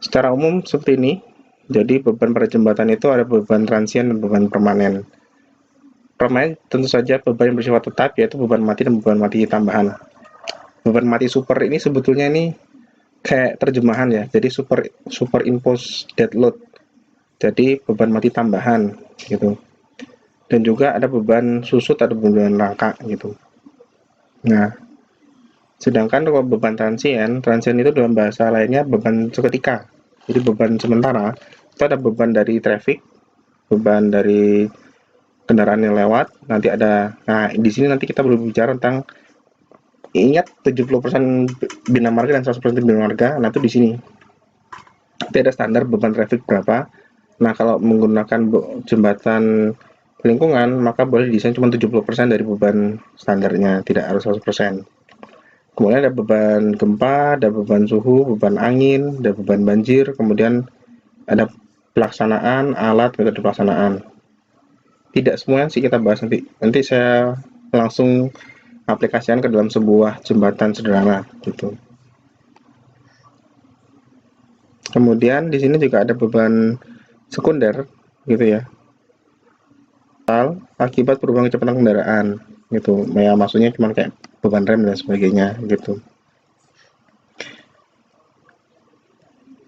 Secara umum seperti ini. Jadi beban pada jembatan itu ada beban transien dan beban permanen. Permanen tentu saja beban yang bersifat tetap, yaitu beban mati dan beban mati tambahan. Beban mati super ini sebetulnya ini kayak terjemahan ya. Jadi superimposed dead load. Jadi beban mati tambahan gitu. Dan juga ada beban susut, ada beban rangka gitu. Nah, sedangkan kalau beban transien itu dalam bahasa lainnya beban seketika. Jadi beban sementara itu ada beban dari traffic, beban dari kendaraan yang lewat, nanti ada. Nah, di sini nanti kita berbicara tentang, ingat 70% bina marga dan 100% bina marga. Nah, itu di sini. Nanti ada standar beban traffic berapa. Nah, kalau menggunakan jembatan lingkungan, maka boleh desain cuma 70% dari beban standarnya, tidak harus 100%. Kemudian ada beban gempa, ada beban suhu, beban angin, ada beban banjir, kemudian ada pelaksanaan, alat, metode pelaksanaan. Tidak semuanya sih kita bahas nanti. Nanti saya langsung aplikasikan ke dalam sebuah jembatan sederhana gitu. Kemudian di sini juga ada beban sekunder gitu ya. Akibat perubahan kecepatan kendaraan gitu. Ya maksudnya cuma kayak beban rem dan sebagainya gitu.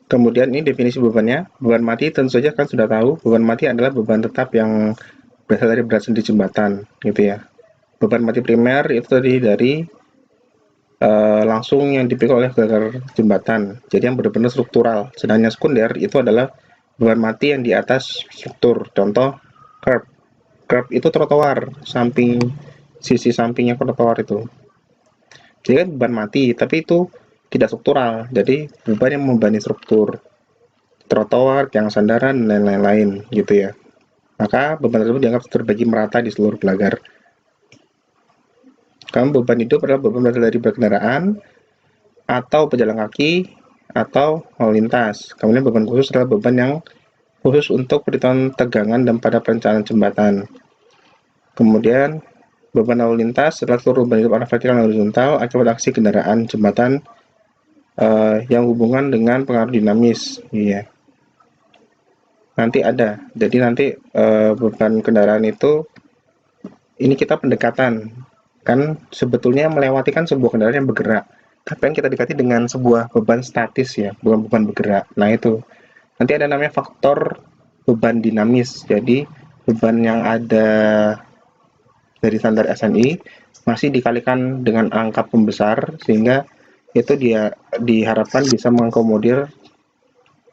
Kemudian ini definisi bebannya. Beban mati tentu saja kan sudah tahu. Beban mati adalah beban tetap yang berasal dari berat sendi jembatan gitu ya. Beban mati primer itu tadi dari langsung yang dipikul oleh gagal jembatan. Jadi yang benar-benar struktural. Sedangkan sekunder itu adalah beban mati yang di atas struktur. Contoh curb. Curb itu trotoar, samping sisi sampingnya trotoar itu. Jadi kan beban mati, tapi itu tidak struktural. Jadi beban yang membebani struktur, trotoar, tiang sandaran, dan lain-lain gitu ya. Maka beban tersebut dianggap terbagi merata di seluruh gelagar. Kamu beban hidup adalah beban berasal dari berkendaraan atau pejalan kaki atau lalu lintas. Kemudian beban khusus adalah beban yang khusus untuk perhitungan tegangan dan pada perencanaan jembatan. Kemudian beban lalu lintas adalah seluruh beban hidup arah vertikal dan horizontal akibat aksi kendaraan jembatan yang hubungan dengan pengaruh dinamis. Iya. Nanti ada. Jadi nanti beban kendaraan itu, ini kita pendekatan. Kan sebetulnya melewati kan sebuah kendaraan yang bergerak. Tapi yang kita dekati dengan sebuah beban statis ya, bukan beban bergerak. Nah itu. Nanti ada namanya faktor beban dinamis. Jadi beban yang ada dari standar SNI masih dikalikan dengan angka pembesar sehingga itu dia diharapkan bisa mengakomodir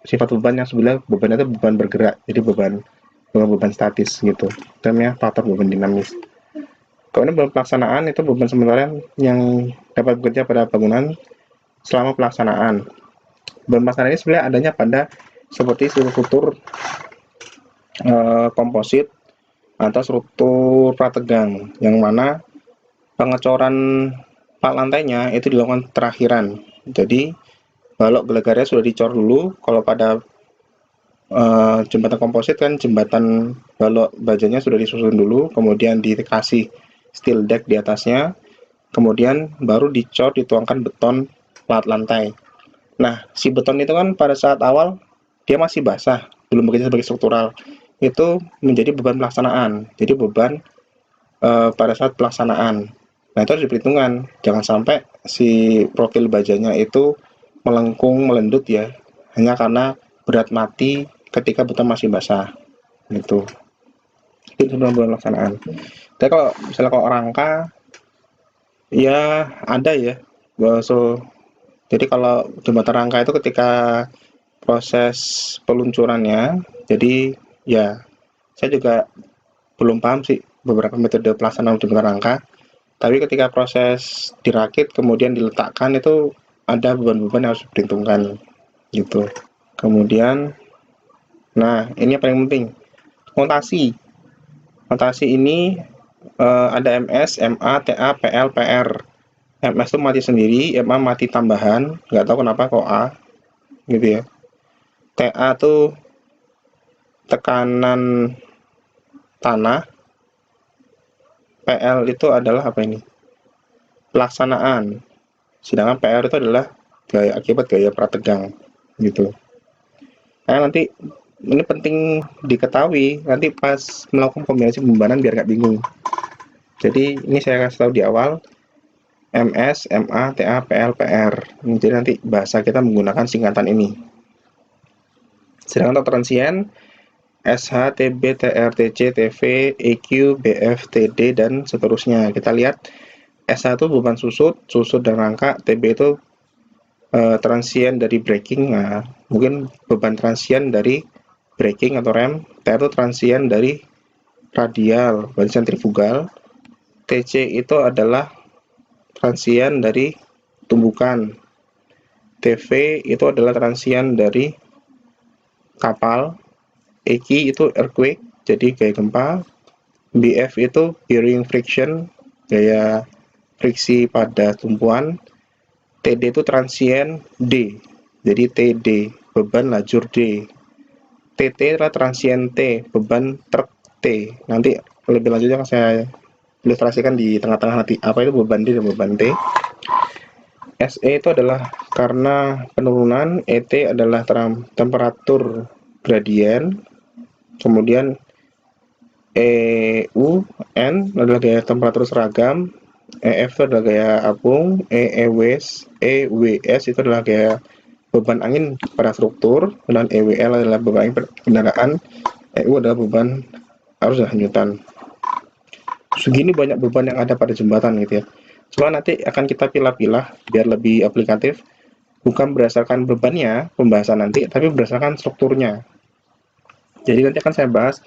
sifat beban yang sebenarnya beban itu beban bergerak, jadi beban statis gitu. Itu namanya faktor beban dinamis. Kemudian beban pelaksanaan itu beban sementara yang dapat bekerja pada bangunan selama pelaksanaan. Beban pelaksanaan ini sebenarnya adanya pada seperti struktur komposit atau struktur prategang yang mana pengecoran pak lantainya itu dilakukan terakhiran. Jadi balok gelegarnya sudah dicor dulu. Kalau pada jembatan komposit kan jembatan balok bajanya sudah disusun dulu, kemudian dikasih steel deck di atasnya, kemudian baru dicor, dituangkan beton plat lantai. Nah, si beton itu kan pada saat awal dia masih basah, belum bekerja sebagai struktural. Itu menjadi beban pelaksanaan. Jadi beban pada saat pelaksanaan. Nah, itu harus diperhitungkan. Jangan sampai si profil bajanya itu melengkung, melendut ya, hanya karena berat mati ketika beton masih basah. Gitu. Itu sebelum pelaksanaan. Tapi kalau misalnya kalau rangka, ya ada ya. So, jadi kalau jembatan rangka itu ketika proses peluncurannya, jadi ya saya juga belum paham sih beberapa metode pelaksanaan jembatan rangka. Tapi ketika proses dirakit kemudian diletakkan itu ada beban-beban yang harus diperhitungkan gitu. Kemudian, nah ini yang paling penting, notasi. Notasi ini ada MS, MA, TA, PL, PR. MS itu mati sendiri, MA mati tambahan, nggak tahu kenapa kok A, gitu ya. TA tuh tekanan tanah, PL itu adalah apa ini? Pelaksanaan. Sedangkan PR itu adalah gaya akibat gaya prategang gitu. Nah, nanti ini penting diketahui nanti pas melakukan kombinasi pembebanan biar nggak bingung. Jadi ini saya kasih tahu di awal, MS, MA, TA, PL, PR. Jadi nanti bahasa kita menggunakan singkatan ini. Sedangkan untuk transien, SH, TB, TR, TC, TV, EQ, BF, TD, dan seterusnya. Kita lihat SH itu beban susut, susut dan rangka, TB itu transien dari braking. Nah, mungkin beban transien dari braking atau rem. TR itu transien dari radial, berarti sentrifugal. TC itu adalah transien dari tumbukan. TV itu adalah transien dari kapal. EQ itu earthquake, jadi gaya gempa. BF itu bearing friction, gaya friksi pada tumpuan. TD itu transien D, jadi TD, beban lajur D. TT adalah transien T, beban truk T. Nanti lebih lanjutnya akan saya ilustrasikan di tengah-tengah nanti apa itu beban D dan beban T. SE itu adalah karena penurunan, ET adalah temperatur gradien, kemudian EUN adalah gaya temperatur seragam, EF itu adalah gaya apung, EWS itu adalah gaya beban angin pada struktur, dan EWL adalah beban angin kendaraan, EU adalah beban arus dan hanyutan. Segini banyak beban yang ada pada jembatan gitu ya. Cuma nanti akan kita pilah-pilah biar lebih aplikatif, bukan berdasarkan bebannya pembahasan nanti, tapi berdasarkan strukturnya. Jadi nanti akan saya bahas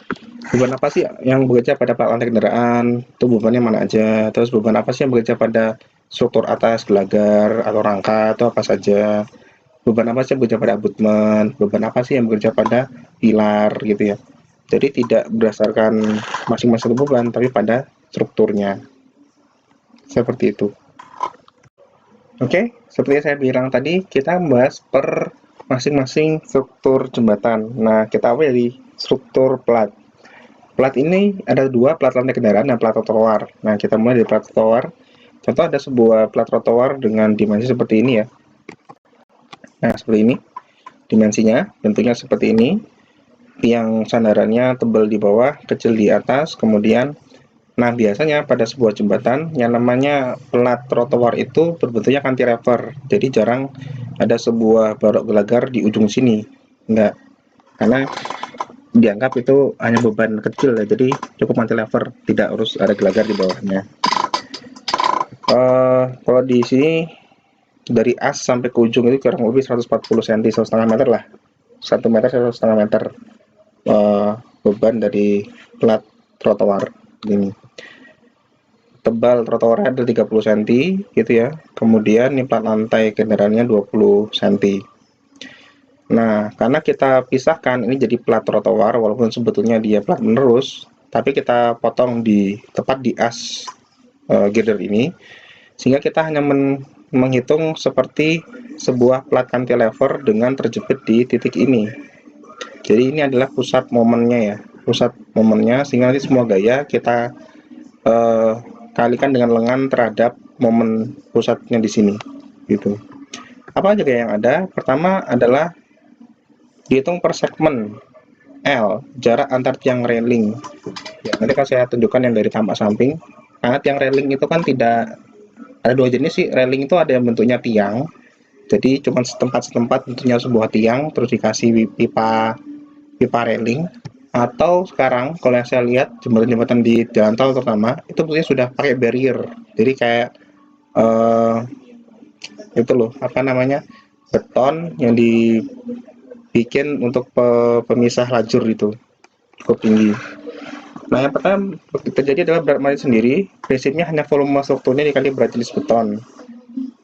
beban apa sih yang bekerja pada plat lantai kendaraan, itu bebannya mana aja, terus beban apa sih yang bekerja pada struktur atas gelagar atau rangka itu apa saja, beban apa sih yang bekerja pada abutmen, beban apa sih yang bekerja pada pilar gitu ya. Jadi tidak berdasarkan masing-masing beban, tapi pada strukturnya. Seperti itu. Oke, seperti yang saya bilang tadi, kita membahas per masing-masing struktur jembatan. Nah, kita awali dari struktur plat. Plat ini ada dua, plat lantai kendaraan dan plat trotoar. Nah, kita mulai dari plat trotoar. Contoh ada sebuah plat trotoar dengan dimensi seperti ini ya. Nah, seperti ini. Dimensinya bentuknya seperti ini. Tiang sandarannya tebal di bawah, kecil di atas, kemudian nah, biasanya pada sebuah jembatan yang namanya plat trotoar itu berbentuknya cantilever. Jadi jarang ada sebuah balok gelagar di ujung sini. Enggak. Karena dianggap itu hanya beban kecil ya. Jadi cukup cantilever, tidak harus ada gelagar di bawahnya. Kalau di sini dari as sampai ke ujung itu kurang lebih 140 cm, 1,5 meter lah. 1 meter 1,5 meter beban dari plat trotoar ini. Tebal trotoarnya ada 30 cm gitu ya. Kemudian ini plat lantai kendaraannya 20 cm. Nah, karena kita pisahkan ini jadi plat trotoar walaupun sebetulnya dia plat menerus, tapi kita potong di tepat di as girder ini, sehingga kita hanya menghitung seperti sebuah plat cantilever dengan terjepit di titik ini. Jadi ini adalah pusat momennya ya, pusat momennya, sehingga nanti semua gaya kita kalikan dengan lengan terhadap momen pusatnya di sini gitu. Apa aja gaya yang ada? Pertama adalah dihitung per segmen L, jarak antar tiang railing ya. Nanti kan saya tunjukkan yang dari tampak samping, karena tiang railing itu kan tidak ada dua jenis sih. Railing itu ada yang bentuknya tiang, jadi cuma setempat-setempat bentuknya sebuah tiang terus dikasih pipa railing, atau sekarang kalau yang saya lihat jembatan-jembatan di jalan tol terutama itu bentuknya sudah pakai barrier. Jadi kayak itu loh apa namanya, beton yang dibikin untuk pemisah lajur itu cukup tinggi. Nah, yang pertama terjadi adalah berat marit sendiri, prinsipnya hanya volume strukturnya dikali berat jenis beton.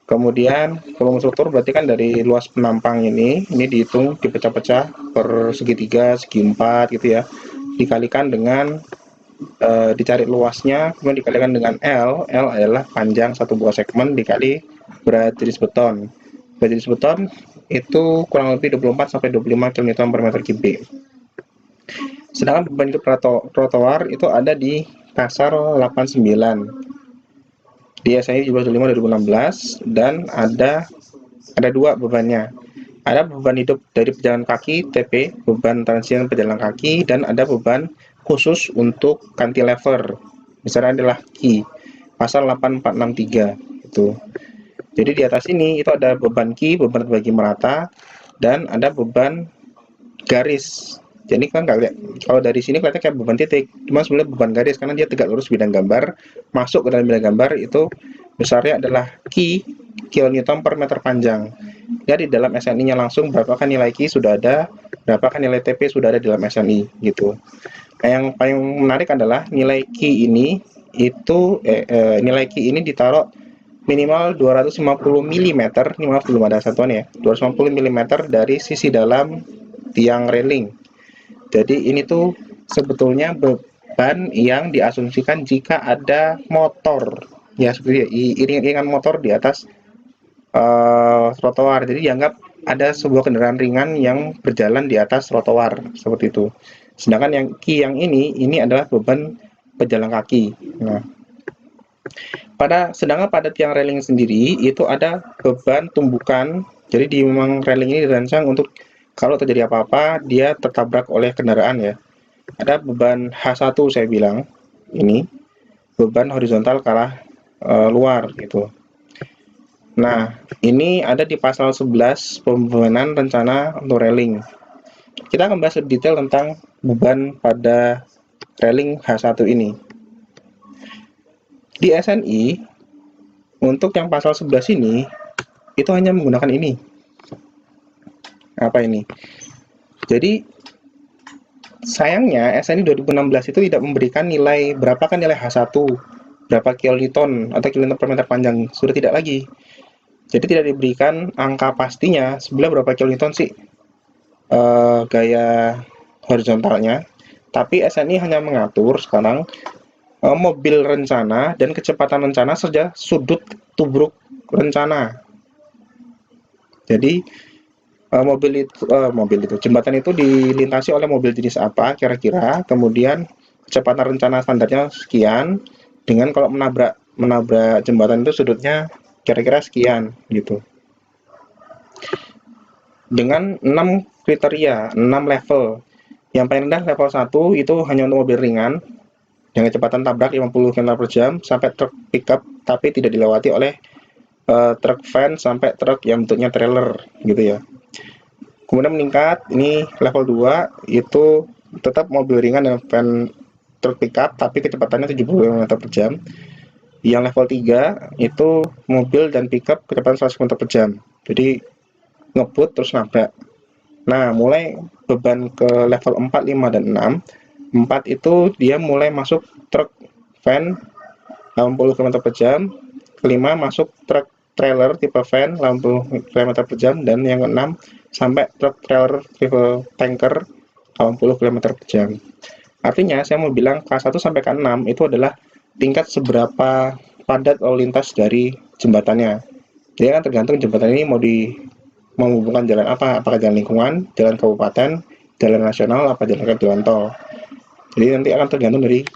Kemudian volume struktur berarti kan dari luas penampang ini dihitung dipecah-pecah per segitiga, segi empat gitu ya, dikalikan dengan dicari luasnya, kemudian dikalikan dengan L. L adalah panjang satu buah segmen dikali berat jenis beton. Berat jenis beton itu kurang lebih 24 sampai 25 kN per meter kubik. Sedangkan beban hidup trotoar itu ada di kasar 89 di SI 1725 2016, dan ada dua bebannya. Ada beban hidup dari pejalan kaki (TP), beban transient pejalan kaki, dan ada beban khusus untuk cantilever. Misalnya adalah Ki, pasal 8463 itu. Jadi di atas ini itu ada beban Ki, beban terbagi merata, dan ada beban garis. Jadi kan nggak lihat, kalau dari sini kelihatan kayak beban titik, cuma sebenarnya beban garis karena dia tegak lurus bidang gambar, masuk ke dalam bidang gambar itu besarnya adalah Ki, kilonewton per meter panjang. Ya di dalam SNI-nya langsung berapakah nilai Ki sudah ada, berapakah nilai TP sudah ada di dalam SNI gitu. Nah, yang paling menarik adalah nilai Ki ini itu nilai Ki ini ditaruh minimal 250 mm, ini maaf belum ada satuan ya, 250 mm dari sisi dalam tiang railing. Jadi ini tuh sebetulnya beban yang diasumsikan jika ada motor, ya seperti iring-iringan motor di atas trotoar. Jadi dianggap ada sebuah kendaraan ringan yang berjalan di atas trotoar seperti itu. Sedangkan yang Ki yang ini adalah beban pejalan kaki. Nah, sedangkan pada tiang railing sendiri itu ada beban tumbukan. Jadi memang railing ini dirancang untuk kalau terjadi apa-apa dia tertabrak oleh kendaraan ya. Ada beban H1 saya bilang ini beban horizontal ke arah luar gitu. Nah, ini ada di pasal 11 pembebanan rencana untuk railing. Kita akan bahas lebih detail tentang beban pada railing H1 ini. Di SNI, untuk yang pasal 11 ini, itu hanya menggunakan ini. Apa ini? Jadi, sayangnya SNI 2016 itu tidak memberikan nilai, berapakah nilai H1, berapa kilonewton atau kilonewton per meter panjang, sudah tidak lagi. Jadi tidak diberikan angka pastinya sebenarnya berapa kilonewton sih gaya horizontalnya, tapi SNI hanya mengatur sekarang mobil rencana dan kecepatan rencana saja sudut tubruk rencana. Jadi mobil itu jembatan itu dilintasi oleh mobil jenis apa kira-kira, kemudian kecepatan rencana standarnya sekian, dengan kalau menabrak jembatan itu sudutnya kira-kira sekian gitu. Dengan 6 kriteria, 6 level. Yang paling rendah level 1 itu hanya untuk mobil ringan dengan kecepatan tabrak 50 km/jam sampai truk pickup, tapi tidak dilewati oleh truk van sampai truk yang bentuknya trailer gitu ya. Kemudian meningkat, ini level 2 itu tetap mobil ringan dan van truk pickup tapi kecepatannya 70 km/jam. Yang level 3 itu mobil dan pickup kecepatan 100 km/jam. Jadi ngebut terus nabrak. Nah, mulai beban ke level 4, 5, dan 6. 4 itu dia mulai masuk truk van 80 km/jam. Kelima masuk truk trailer tipe van 80 km/jam, dan yang keenam sampai truk trailer tipe tanker 80 km/jam. Artinya saya mau bilang K1 sampai K6 itu adalah tingkat seberapa padat lalu lintas dari jembatannya. Jadi kan tergantung jembatan ini mau menghubungkan jalan apa, apakah jalan lingkungan, jalan kabupaten, jalan nasional, apa jalan tol. Jadi nanti akan tergantung dari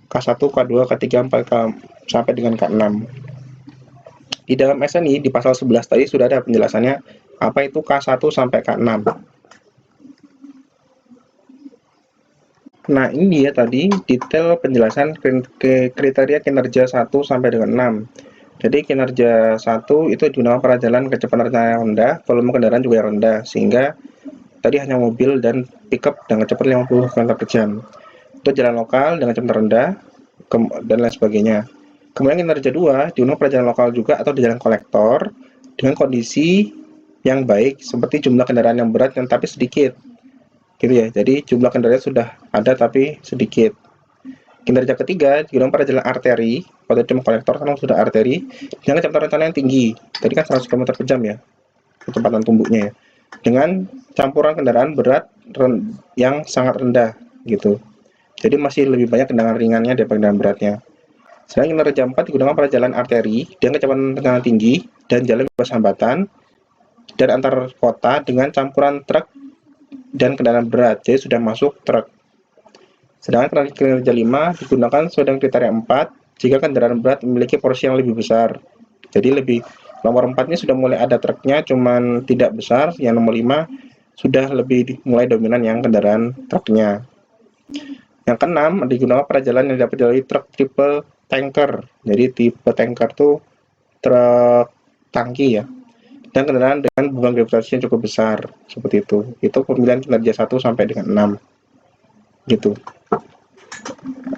K1, K2, K3, 4, sampai dengan K6. Di dalam SNI di pasal 11 tadi sudah ada penjelasannya apa itu K1 sampai K6. Nah, ini dia tadi detail penjelasan kriteria kinerja 1 sampai dengan 6. Jadi kinerja 1 itu digunakan pada jalan kecepatan yang rendah, volume kendaraan juga yang rendah, sehingga tadi hanya mobil dan pickup dengan kecepatan 50 km/jam. Itu jalan lokal dengan kecepatan rendah dan lain sebagainya. Kemudian kinerja 2 digunakan pada jalan lokal juga atau di jalan kolektor dengan kondisi yang baik seperti jumlah kendaraan yang berat yang tapi sedikit. Gitu ya. Jadi jumlah kendaraan sudah ada tapi sedikit. Kinerja ketiga digunakan pada jalan arteri, pada jalan kolektor karena sudah arteri, dengan kecepatan rencana yang tinggi. Tadi kan 100 km/jam ya, kecepatan tumbuknya ya. Dengan campuran kendaraan berat yang sangat rendah gitu. Jadi masih lebih banyak kendaraan ringannya daripada kendaraan beratnya. Selain kinerja 4 digunakan pada jalan arteri dengan kecepatan rencana tinggi dan jalan bebas hambatan dan antar kota dengan campuran truk dan kendaraan berat. Jadi sudah masuk truk. Sedangkan kinerja 5 digunakan sesuai dengan kriteria 4 jika kendaraan berat memiliki porsi yang lebih besar. Jadi lebih Nomor 4 ini sudah mulai ada truknya, cuman tidak besar. Yang nomor 5 sudah lebih mulai dominan yang kendaraan truknya. Yang keenam, digunakan pada jalan yang dapat dilalui truk triple tanker. Jadi tipe tanker tuh truk tangki ya. Dan kendaraan dengan beban gravitasi yang cukup besar, seperti itu. Itu pemilihan kinerja 1 sampai dengan 6. Gitu.